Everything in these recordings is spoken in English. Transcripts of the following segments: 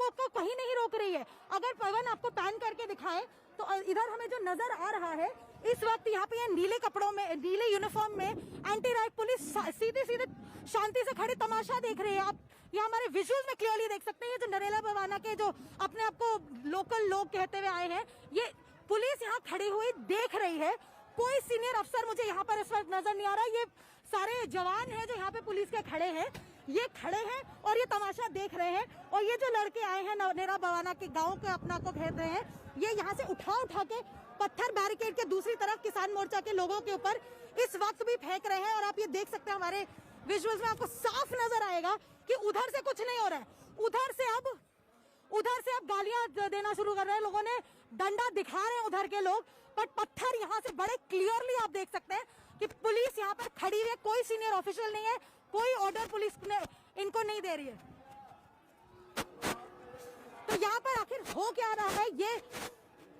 आपको कहीं नहीं रोक रही है। अगर पवन आपको पैन करके दिखाए तो इधर हमें जो नजर आ रहा है इस वक्त यहाँ पे नीले कपड़ों में, नीले यूनिफॉर्म में एंटी राइट पुलिस सीधे सीधे शांति से खड़े तमाशा देख रहे हैं। आप ये हमारे विजुअल्स में क्लियरली देख सकते हैं। ये जो नरेला बवाना के जो अपने आप को लोकल लोग कहते हुए आए हैं, ये पुलिस यहाँ खड़ी हुई देख रही है। कोई सीनियर अफसर मुझे यहाँ पर इस वक्त नजर नहीं आ रहा। ये सारे जवान हैं जो यहाँ पे पुलिस के खड़े हैं, ये खड़े हैं और ये तमाशा देख रहे हैं। और ये जो लड़के आए हैं नरेला बवाना के गांव के अपना को घेर रहे हैं, ये यहाँ से उठा के पत्थर बैरिकेड के दूसरी तरफ किसान मोर्चा के लोगों के ऊपर इस वक्त भी फेंक रहे हैं। और आप ये देख सकते हैं हमारे विजुअल्स में, आपको साफ नजर आएगा कि उधर से कुछ नहीं हो रहा है। उधर से अब गालियां देना शुरू कर रहे हैं, लोगों ने डंडा दिखा रहे हैं उधर के लोग, पर पत्थर यहाँ से बड़े क्लियरली आप देख सकते हैं कि पुलिस यहाँ पर खड़ी हुई है। कोई सीनियर ऑफिशियल नहीं है, कोई ऑर्डर पुलिस ने इनको नहीं दे रही है। तो यहाँ पर आखिर हो क्या रहा है, ये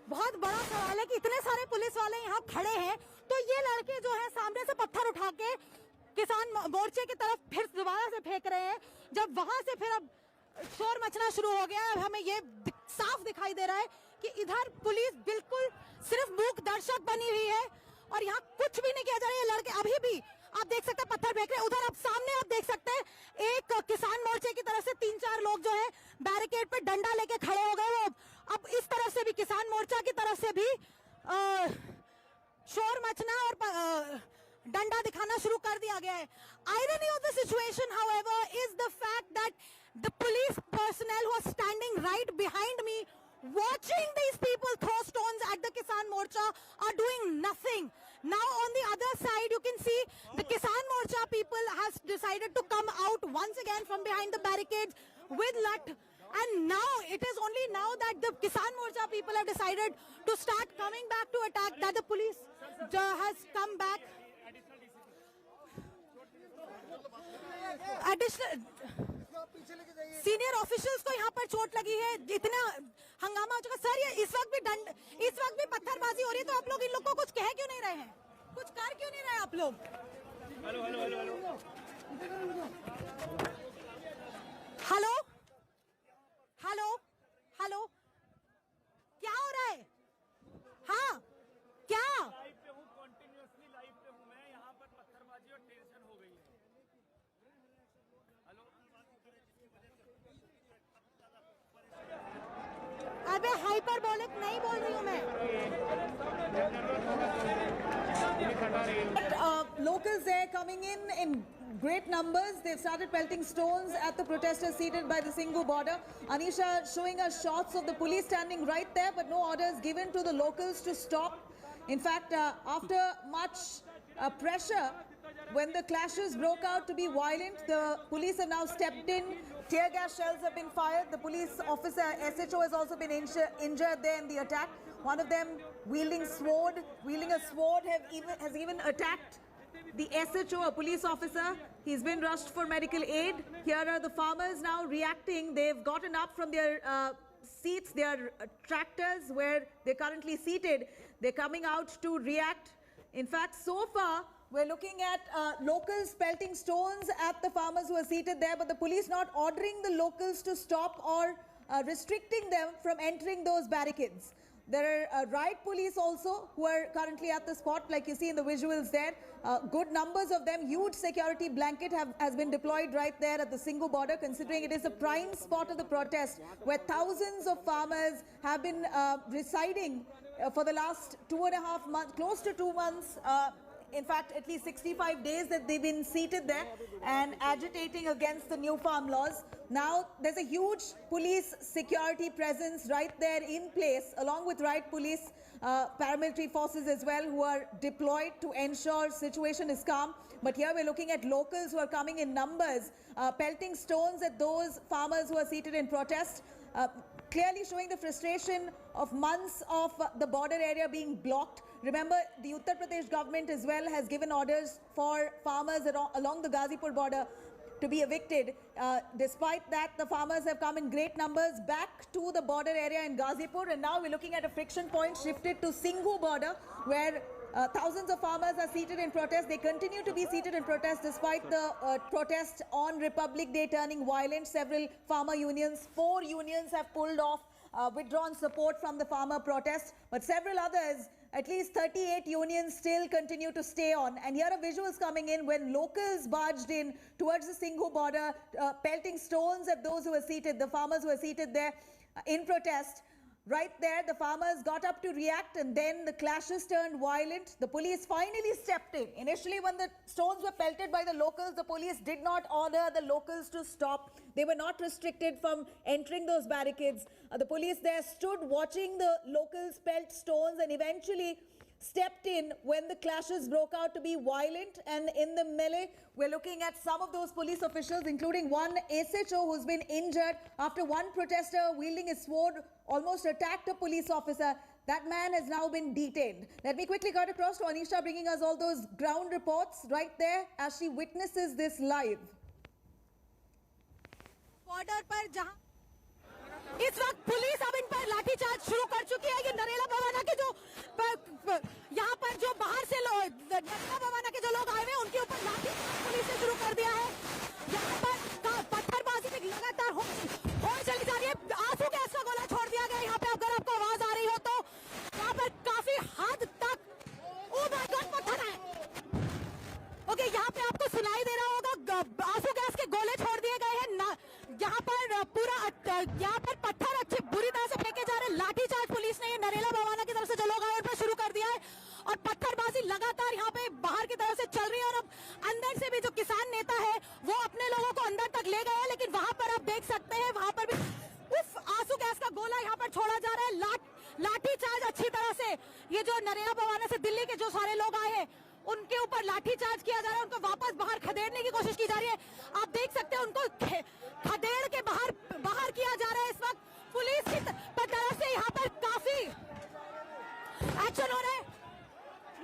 बहुत बड़ा सवाल है कि इतने सारे पुलिस वाले यहाँ खड़े हैं तो ये लड़के जो है सामने से पत्थर उठा के किसान मोर्चे की तरफ फिर दोबारा से फेंक रहे हैं। जब वहां से फिर अब शोर मचना शुरू हो गया है, हमें ये साफ दिखाई दे रहा है कि इधर पुलिस बिल्कुल सिर्फ मूक दर्शक बनी हुई है और यहाँ कुछ भी नहीं किया जा रहा है। ये लड़के अभी भी आप देख सकते हैं पत्थर फेंक रहे हैं। उधर आप सामने आप देख सकते हैं एक किसान मोर्चे की तरफ से 3-4 लोग जो है बैरिकेड पे डंडा लेके खड़े हो गए। वो अब इस तरफ से भी किसान मोर्चा की तरफ से भी शोर मचना और डंडा दिखाना शुरू कर दिया गया है। Irony of the situation, however, is the fact that the police personnel who are standing right behind me, watching these people throw stones at the Kisan Morcha, are doing nothing. Now, on the other side, you can see the Kisan Morcha people has decided to come out once again from behind the barricades with LUT. And now, it is only now that the Kisan Morcha people have decided to start coming back to attack, that the police has come back. Additional senior officials को यहाँ पर चोट लगी है, इतना हंगामा हो चुका। सर ये इस वक्त भी पत्थरबाजी हो रही है, तो आप लोग इन लोग को कुछ कह क्यों नहीं रहे हैं, कुछ कर क्यों नहीं रहे आप लोग? Hello hello hello hello hello hello क्या हो रहा है? हाँ क्या लाइव पे हूँ, कंटिन्यूअसली लाइव पे हूँ मैं। यहाँ पर पत्थरबाजी और टेंशन हो गई है। हेलो अबे हाइपरबोलिक नहीं बोल रही हूँ मैं। Locals there coming in great numbers. They've started pelting stones at the protesters seated by the Singhu border. Anisha showing us shots of the police standing right there, but no orders given to the locals to stop. In fact, after much pressure, when the clashes broke out to be violent, the police have now stepped in. Tear gas shells have been fired. The police officer, SHO, has also been injured there in the attack. One of them wielding a sword, has even attacked the SHO, a police officer. He's been rushed for medical aid. Here are the farmers now reacting. They've gotten up from their seats, their tractors where they're currently seated. They're coming out to react. In fact, so far, we're looking at locals pelting stones at the farmers who are seated there, but the police not ordering the locals to stop or restricting them from entering those barricades. There are riot police also who are currently at the spot, like you see in the visuals there. Good numbers of them, huge security blanket has been deployed right there at the Singhu border, considering it is a prime spot of the protest where thousands of farmers have been residing for the last 2.5 months, close to 2 months. In fact, at least 65 days that they've been seated there and agitating against the new farm laws. Now, there's a huge police security presence right there in place, along with riot police, paramilitary forces as well, who are deployed to ensure situation is calm. But here we're looking at locals who are coming in numbers, pelting stones at those farmers who are seated in protest. Clearly showing the frustration of months of the border area being blocked. Remember, the Uttar Pradesh government as well has given orders for farmers along the Ghazipur border to be evicted. Despite that, the farmers have come in great numbers back to the border area in Ghazipur, and now we're looking at a friction point shifted to Singhu border, where Thousands of farmers are seated in protest. They continue to be seated in protest despite the protest on Republic Day turning violent. Several farmer unions, 4 unions have pulled off, withdrawn support from the farmer protest, but several others, at least 38 unions, still continue to stay on. And here are visuals coming in when locals barged in towards the Singhu border, pelting stones at those who were seated, the farmers who were seated there in protest. Right there, the farmers got up to react, and then the clashes turned violent. The police finally stepped in. Initially, when the stones were pelted by the locals, the police did not order the locals to stop. They were not restricted from entering those barricades. The police there stood watching the locals pelt stones and eventually stepped in when the clashes broke out to be violent. And in the melee, we're looking at some of those police officials, including one SHO who's been injured after one protester wielding his sword almost attacked a police officer. That man has now been detained. Let me quickly cut across to Anisha, bringing us all those ground reports right there as she witnesses this live. Border पर जहां इस वक्त police अब इन पर लाठीचार्ज शुरू कर चुकी है। ये नरेला भवाना के जो यहाँ पर जो बाहर से नरेला भवाना के जो लोग आए हुए हैं उनके ऊपर लाठीचार्ज पुलिस ने शुरू कर दिया है। यहाँ पर पत्थरबाजी में लगातार हो चली जा रही है। आंसू गैस का गोला छोड़ दिया गया यहाँ पे, अगर आपको आवाज आ रही हो तो यहाँ पर काफी हद तक ओ माय गॉड पत्थर है। ओके, यहाँ पे आपको सुनाई दे रहा होगा आंसू गैस के गोले छोड़ दिए गए हैं। यहाँ पर पूरा यहाँ पर पत्थर अच्छे बुरी तरह से फेंके जा रहे हैं। लाठीचार्ज पुलिस ने ये नरेला भवाना की तरफ से जो लोग आए उन पर शुरू कर दिया है और पत्थरबाजी लगातार यहाँ पे बाहर की तरफ से चल रही है। और अब अंदर से भी जो किसान नेता है वो अपने लोगों को अंदर तक ले गए हैं, लेकिन वहां पर आप देख सकते हैं वहां पर भी आंसू गैस का गोला यहाँ पर छोड़ा जा रहा है। लाठीचार्ज अच्छी तरह से ये जो नरेला भवाना से दिल्ली के जो सारे लोग आए हैं उनके ऊपर लाठीचार्ज किया जा रहा है, उनको वापस बाहर खदेड़ने की कोशिश की जा रही है। आप देख सकते हैं उनको खदेड़ के बाहर किया जा रहा है। इस वक्त पुलिस की तरफ से यहाँ पर काफी एक्शन हो रहा है।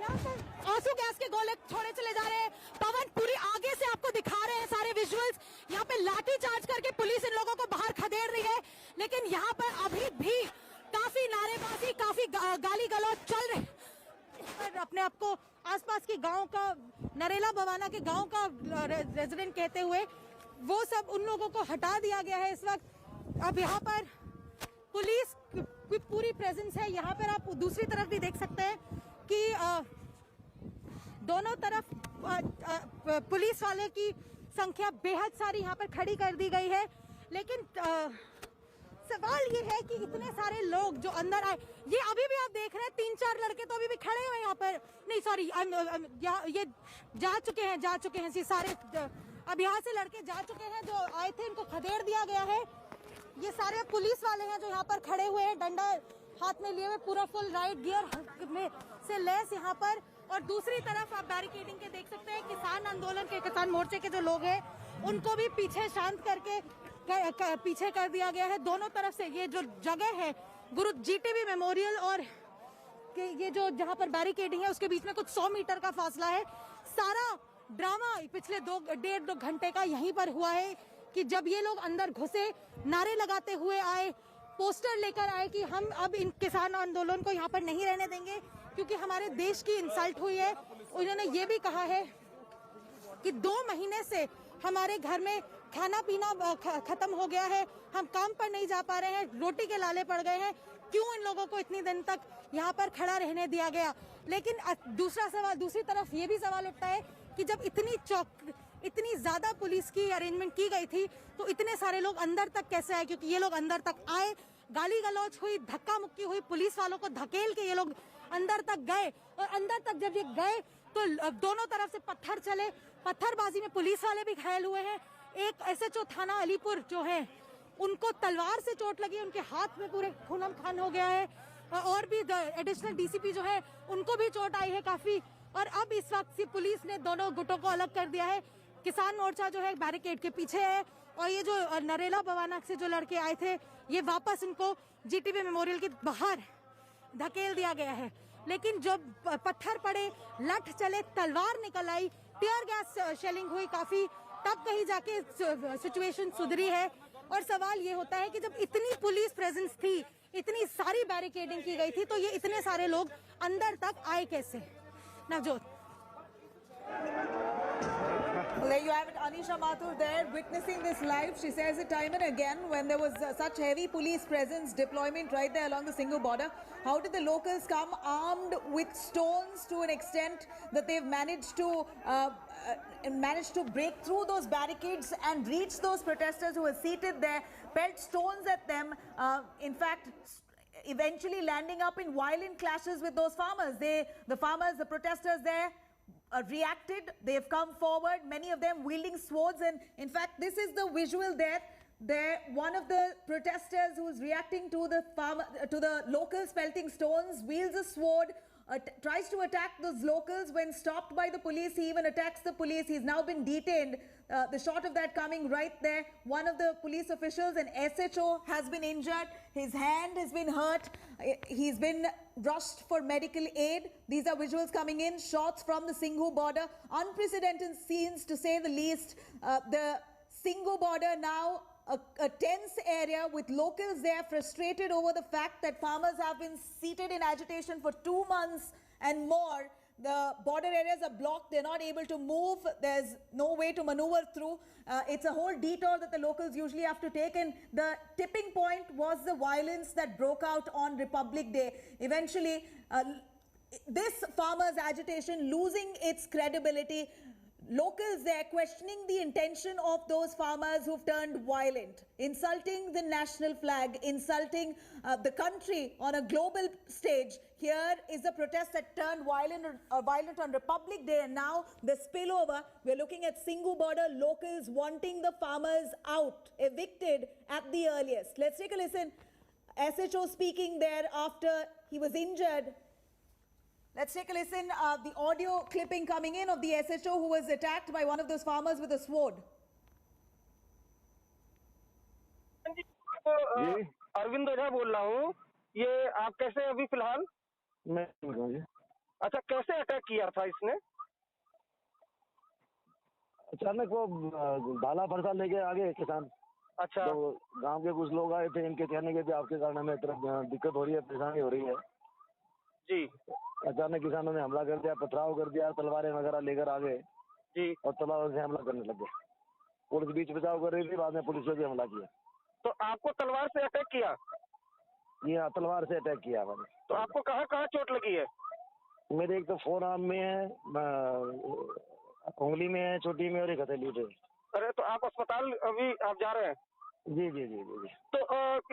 यहाँ पर आंसू गैस के गोले छोड़े चले जा रहे हैं। पवन पूरी आगे से आपको दिखा रहे हैं सारे विजुअल्स। यहाँ पे लाठीचार्ज करके पुलिस इन लोगों को बाहर खदेड़ रही है, लेकिन यहाँ पर अभी भी काफी नारेबाजी, काफी गाली गलौज चल रही है। अपने आप को आसपास के गांव का, नरेला भवाना के गांव का रेजिडेंट कहते हुए वो सब उन लोगों को हटा दिया गया है इस वक्त। अब यहाँ पर पुलिस की पूरी प्रेजेंस है। यहाँ पर आप दूसरी तरफ भी देख सकते हैं कि दोनों तरफ पुलिस वाले की संख्या बेहद सारी यहाँ पर खड़ी कर दी गई है। लेकिन सवाल ये है कि इतने सारे लोग जो अंदर आए, ये अभी भी आप देख रहे हैं 3-4 लड़के तो अभी भी खड़े हुए हैं यहाँ पर। नहीं सॉरी, ये जा चुके हैं ये सारे अब यहाँ से लड़के जा चुके हैं जो आए थे, इनको खदेड़ दिया गया है। ये सारे पुलिस वाले हैं जो यहाँ पर खड़े हुए हैं, डंडा हाथ में लिए हुए, पूरा फुल राइट गियर में से लेस यहाँ पर। और दूसरी तरफ आप बैरिकेडिंग के देख सकते हैं किसान आंदोलन के, किसान मोर्चे के जो लोग हैं उनको भी पीछे शांत करके पीछे कर दिया गया है। दोनों तरफ से ये जो जगह है गुरु जीटीबी मेमोरियल और ये जो जहां पर बैरिकेडिंग है उसके बीच में कुछ 100 मीटर का फासला है। सारा ड्रामा पिछले 1.5-2 घंटे का यहीं पर हुआ है कि जब ये लोग अंदर घुसे, नारे लगाते हुए आए, पोस्टर लेकर आए कि हम अब इन किसान आंदोलन को यहाँ पर नहीं रहने देंगे क्योंकि हमारे देश की इंसल्ट हुई है। उन्होंने ये भी कहा है कि 2 महीने से हमारे घर में खाना पीना खत्म हो गया है, हम काम पर नहीं जा पा रहे हैं, रोटी के लाले पड़ गए हैं, क्यों इन लोगों को इतनी दिन तक यहाँ पर खड़ा रहने दिया गया। लेकिन दूसरी तरफ ये भी सवाल उठता है कि जब इतनी ज्यादा पुलिस की अरेंजमेंट की गई थी तो इतने सारे लोग अंदर तक कैसे आए, क्योंकि ये लोग अंदर तक आए, गाली गलौज हुई, धक्का मुक्की हुई, पुलिस वालों को धकेल के ये लोग अंदर तक गए। और अंदर तक जब ये गए तो दोनों तरफ से पत्थर चले, पत्थरबाजी में पुलिस वाले भी घायल हुए हैं। एक SHO थाना अलीपुर जो है उनको तलवार से चोट लगी, उनके हाथ में पूरे खूनम खान हो गया है। और भी एडिशनल DCP जो है उनको भी चोट आई है काफी। और अब इस वक्त से पुलिस ने दोनों गुटों को अलग कर दिया है। किसान मोर्चा जो है बैरिकेड के पीछे है और ये जो नरेला भवाना से जो लड़के आए थे ये वापस इनको जीटीबी मेमोरियल के बाहर धकेल दिया गया है। लेकिन जब पत्थर पड़े, लठ चले, तलवार निकल आई, टीयर गैस शेलिंग हुई काफी, तब कहीं जाके सिचुएशन सुधरी है। और सवाल ये होता है कि जब इतनी पुलिस प्रेजेंस थी, इतनी सारी बैरिकेडिंग की गई थी, तो ये इतने सारे लोग अंदर तक आए कैसे। Navjot. Well, there you have it, Anisha Mathur there witnessing this live. She says it time and again when there was such heavy police presence, deployment right there along the Singhu border. How did the locals come armed with stones to an extent that they've managed to break through those barricades and reach those protesters who were seated there, pelt stones at them, in fact, eventually landing up in violent clashes with those farmers. The protesters there reacted. They've come forward, many of them wielding swords, and in fact this is the visual there. One of the protesters who's reacting to the locals pelting stones wields a sword, tries to attack those locals. When stopped by the police, he even attacks the police. He's now been detained. The shot of that coming right there. One of the police officials, an SHO, has been injured. His hand has been hurt. He's been rushed for medical aid. These are visuals coming in, shots from the Singhu border. Unprecedented scenes, to say the least. The Singhu border now a tense area with locals there frustrated over the fact that farmers have been seated in agitation for 2 months and more. The border areas are blocked. They're not able to move. There's no way to maneuver through. It's a whole detour that the locals usually have to take. And the tipping point was the violence that broke out on Republic Day. Eventually, this farmers' agitation losing its credibility. Locals there questioning the intention of those farmers who've turned violent, insulting the national flag, insulting the country on a global stage. Here is a protest that turned violent on Republic Day, and now the spillover. We're looking at Singhu border, locals wanting the farmers out, evicted at the earliest. Let's take a listen. SHO speaking there after he was injured. Let's take a listen, the audio clipping coming in of the SHO who was attacked by one of those farmers with a sword. जी अरविंद ओझा बोल रहा हूँ। ये आप कैसे अभी फिलहाल? मैं जी। अच्छा, कैसे अटैक किया था इसने? अचानक वो भाला फरसा लेके आ गए किसान। अच्छा, तो गांव के कुछ लोग आए थे, इनके कहने के भी आपके कारण हमें तरफ दिक्कत हो रही है, परेशानी हो रही है। जी अचानक किसानों ने हमला कर दिया, पथराव कर दिया, तलवारें वगैरह लेकर आ गए जी। और तलवारों से हमला करने लगे। पुलिस बीच बचाव कर रही थी, बाद में पुलिस ने भी हमला किया। तो आपको तलवार से अटैक किया? ये तलवार से अटैक किया मैंने। तो आपको कहाँ कहाँ चोट लगी है? मेरे एक तो फोर आर्म में है, उंगली में है, चोटी में, और एक हथेली पे। अरे, तो आप अस्पताल अभी आप जा रहे हैं? जी जी जी जी जी। तो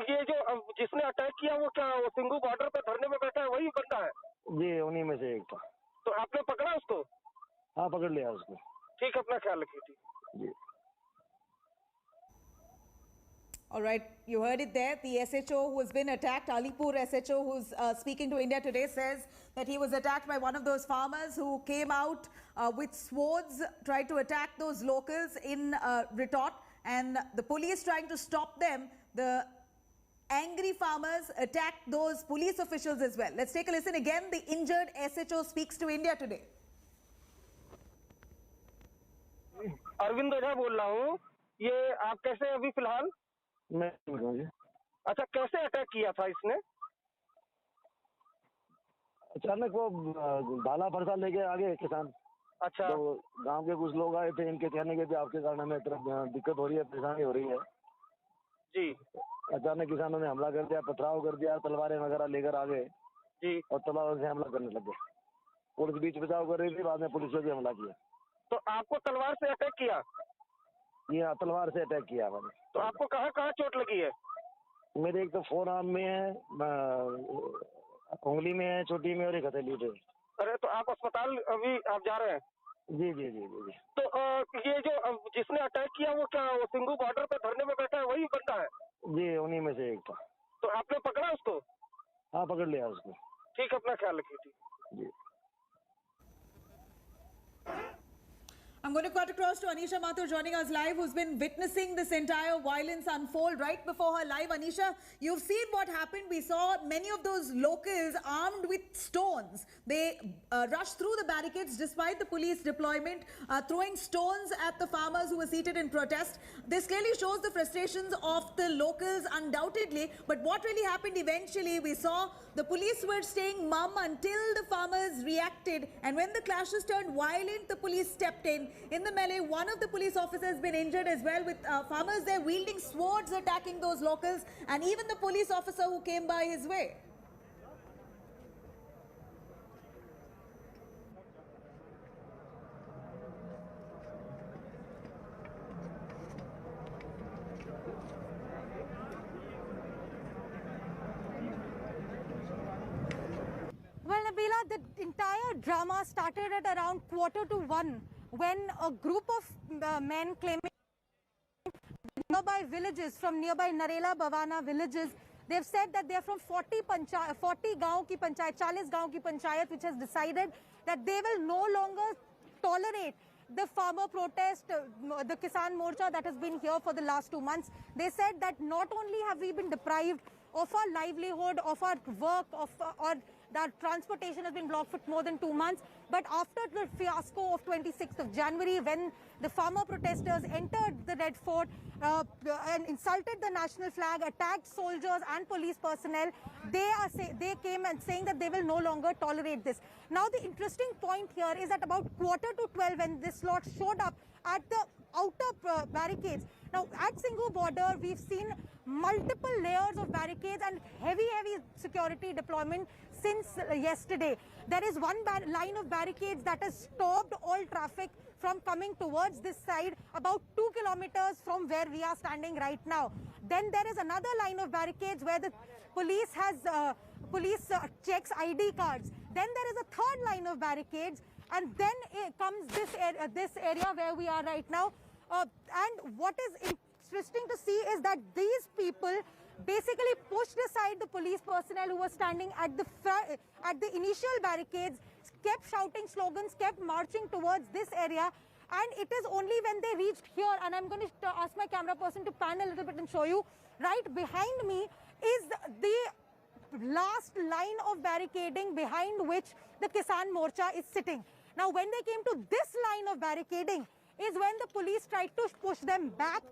ये जो जिसने अटैक किया वो क्या, वो सिंघू बॉर्डर पे धरने में बैठा है, वही बंदा है? जी, उन्हीं में से एक था। तो आपने पकड़ा उसको? हाँ, पकड़ लिया उसको। ठीक, अपना ख्याल रखिए। जी। All right, you heard it there. The SHO who has been attacked, Alipur SHO, who's speaking to India Today, says that he was attacked by one of those farmers who came out with swords, tried to attack those locals in retort, and the police trying to stop them. The angry farmers attacked those police officials as well. Let's take a listen again. The injured SHO speaks to India Today. Arvind ओझा बोल रहा हूँ। ये आप कैसे अभी फिलहाल? मैं जी। अच्छा, कैसे अटैक किया था इसने? अचानक वो भाला फरसा लेके आ गए किसान। अच्छा, तो गांव के कुछ लोग आए थे, इनके कहने के भी आपके कारण हमें तरफ दिक्कत हो रही है, परेशानी हो रही है। जी अचानक किसानों ने हमला कर दिया, पथराव कर दिया, तलवारें वगैरह लेकर आ गए जी। और तलवारों से हमला करने लगे। पुलिस बीच बचाव कर रही थी, बाद में पुलिस ने भी हमला किया। तो आपको तलवार से अटैक किया? ये तलवार से अटैक किया मैंने। तो आपको कहाँ कहाँ चोट लगी है? मेरे एक तो फोर आर्म में है, उंगली में है, चोटी में, और एक हथेली पे। अरे, तो आप अस्पताल अभी आप जा रहे हैं? जी जी जी जी जी। तो ये जो जिसने अटैक किया वो क्या, वो सिंघू बॉर्डर पे धरने में बैठा है, वही बंदा है? जी, उन्हीं में से एक था। तो आपने पकड़ा उसको? हाँ, पकड़ लिया उसको। ठीक, अपना ख्याल रखिए। जी। I'm I'm going to cut across to Anisha Mathur joining us live, who's been witnessing this entire violence unfold right before her live. Anisha, you've seen what happened. We saw many of those locals armed with stones. They rushed through the barricades despite the police deployment, throwing stones at the farmers who were seated in protest. This clearly shows the frustrations of the locals, undoubtedly. But what really happened eventually, we saw the police were staying mum until the farmers reacted. And when the clashes turned violent, the police stepped in. In the melee, one of the police officers has been injured as well, with farmers there wielding swords attacking those locals, and even the police officer who came by his way. Well, Nabila, the entire drama started at around 1:45 when a group of men claiming nearby villages, from nearby Narela, Bavana villages, they've said that they're from 40 gaon ki panchayat, 40 gaon ki panchayat, which has decided that they will no longer tolerate the farmer protest, the Kisan Morcha that has been here for the last 2 months. They said that not only have we been deprived of our livelihood, of our work, or that transportation has been blocked for more than 2 months. But after the fiasco of 26th of January, when the farmer protesters entered the Red Fort and insulted the national flag, attacked soldiers and police personnel, they came and saying that they will no longer tolerate this. Now, the interesting point here is that about 11:45, when this lot showed up at the outer barricades. Now, at Singhu border, we've seen multiple layers of barricades and heavy security deployment since yesterday. There is one line of barricades that has stopped all traffic from coming towards this side, about 2 kilometers from where we are standing right now. Then there is another line of barricades where the police checks ID cards. Then there is a third line of barricades, and then comes this area where we are right now. And what is interesting to see is that these people basically pushed aside the police personnel who were standing at the initial barricades, kept shouting slogans, kept marching towards this area. And it is only when they reached here, and I'm going to ask my camera person to pan a little bit and show you, right behind me is the last line of barricading behind which the Kisan Morcha is sitting. Now, when they came to this line of barricading is when the police tried to push them back.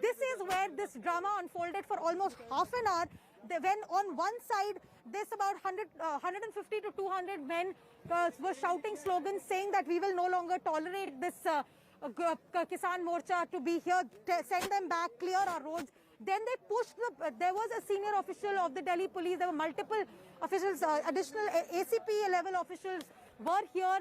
This is where this drama unfolded for almost half an hour. When on one side, there's about 150 to 200 men were shouting slogans saying that we will no longer tolerate this Kisan Morcha to be here, send them back, clear our roads. Then they pushed there was a senior official of the Delhi police, there were multiple officials, additional ACP level officials were here.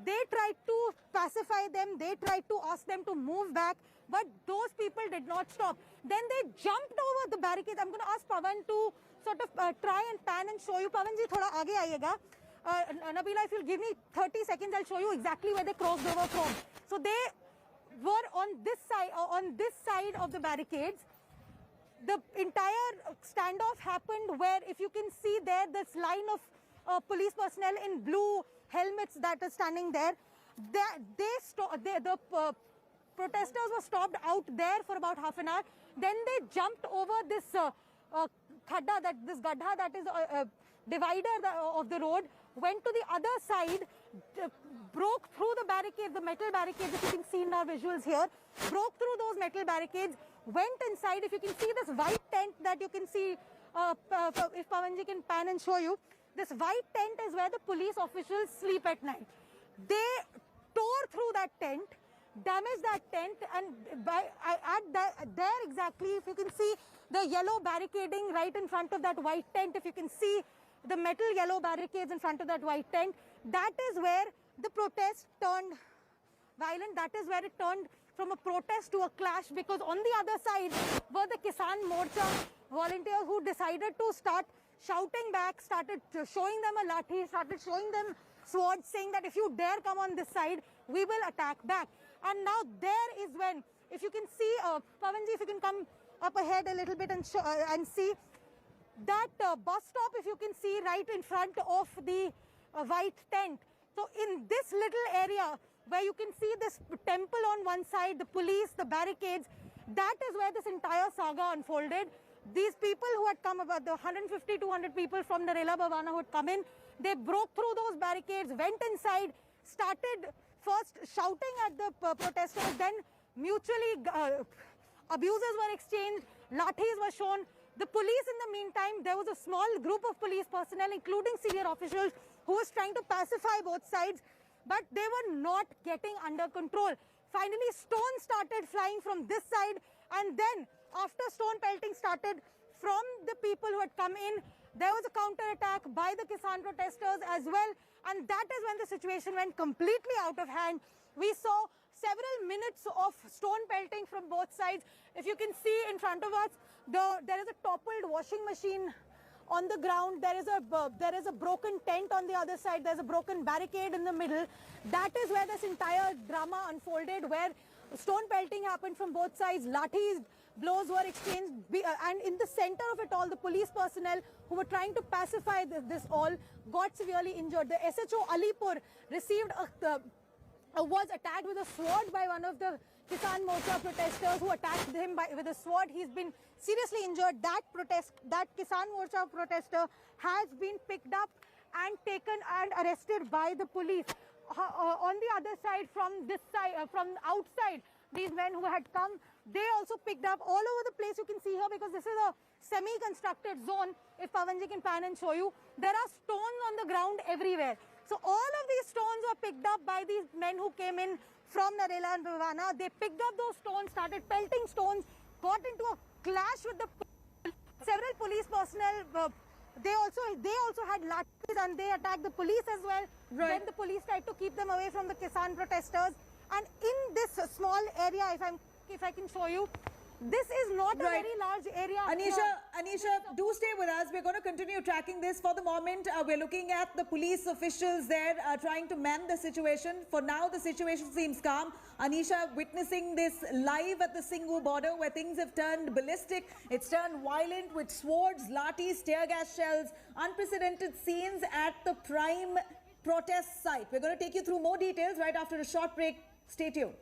They tried to pacify them, they tried to ask them to move back, but those people did not stop. Then they jumped over the barricades. I'm going to ask Pawan to sort of try and pan and show you. Pawan ji, thoda aage aayega. Nabila, if you'll give me 30 seconds, I'll show you exactly where they crossed over from. So they were on this side of the barricades. The entire standoff happened where, if you can see there, this line of police personnel in blue helmets that is standing there, the protesters were stopped out there for about half an hour. Then they jumped over this gadha that is a divider of the road, went to the other side, broke through the barricades, the metal barricades, if you can see in our visuals here, broke through those metal barricades, went inside. If you can see this white tent that you can see, if Pawanji can pan and show you, this white tent is where the police officials sleep at night. They tore through that tent, damaged that tent, and there exactly, if you can see the yellow barricading right in front of that white tent, if you can see the metal yellow barricades in front of that white tent, that is where the protest turned violent. That is where it turned from a protest to a clash, because on the other side were the Kisan Morcha volunteers who decided to start shouting back, started showing them a lathi, started showing them swords, saying that if you dare come on this side, we will attack back. And now there is when, if you can see, Pawanji, if you can come up ahead a little bit and see that bus stop, if you can see right in front of the white tent. So in this little area, where you can see this temple on one side, the police, the barricades. That is where this entire saga unfolded. These people who had come, about the 150, 200 people from Narela Bhavana who had come in, they broke through those barricades, went inside, started first shouting at the protesters, then mutually abuses were exchanged, lathis were shown. The police, in the meantime, there was a small group of police personnel, including senior officials, who was trying to pacify both sides, but they were not getting under control. Finally, stones started flying from this side, and then after stone pelting started from the people who had come in, there was a counter-attack by the Kisan protesters as well, and that is when the situation went completely out of hand. We saw several minutes of stone pelting from both sides. If you can see in front of us, there is a toppled washing machine on the ground. There is a broken tent on the other side. There's a broken barricade in the middle. That is where this entire drama unfolded, where stone pelting happened from both sides. Lathis, blows were exchanged, and in the center of it all, the police personnel who were trying to pacify this all got severely injured. The SHO Alipur received was attacked with a sword by one of the Kisan Morcha protesters who attacked him with a sword. He's been seriously injured. That Kisan Morcha protester has been picked up and taken and arrested by the police. On the other side, from this side, from outside, these men who had come, they also picked up all over the place. You can see here, because this is a semi-constructed zone. If Pavanji can pan and show you, there are stones on the ground everywhere. So all of these stones were picked up by these men who came in from Narela and Bhavana. They picked up those stones, started pelting stones, got into a clash with the several police personnel. They also had lathis, and they attacked the police as well. Right. Then the police tried to keep them away from the Kisan protesters. And in this small area, if I can show you, this is not a very large area. Anisha, do stay with us. We're going to continue tracking this. For the moment, we're looking at the police officials there trying to mend the situation. For now, the situation seems calm. Anisha, witnessing this live at the Singhu border, where things have turned ballistic. It's turned violent with swords, lathis, tear gas shells. Unprecedented scenes at the prime protest site. We're going to take you through more details right after a short break. Stay tuned.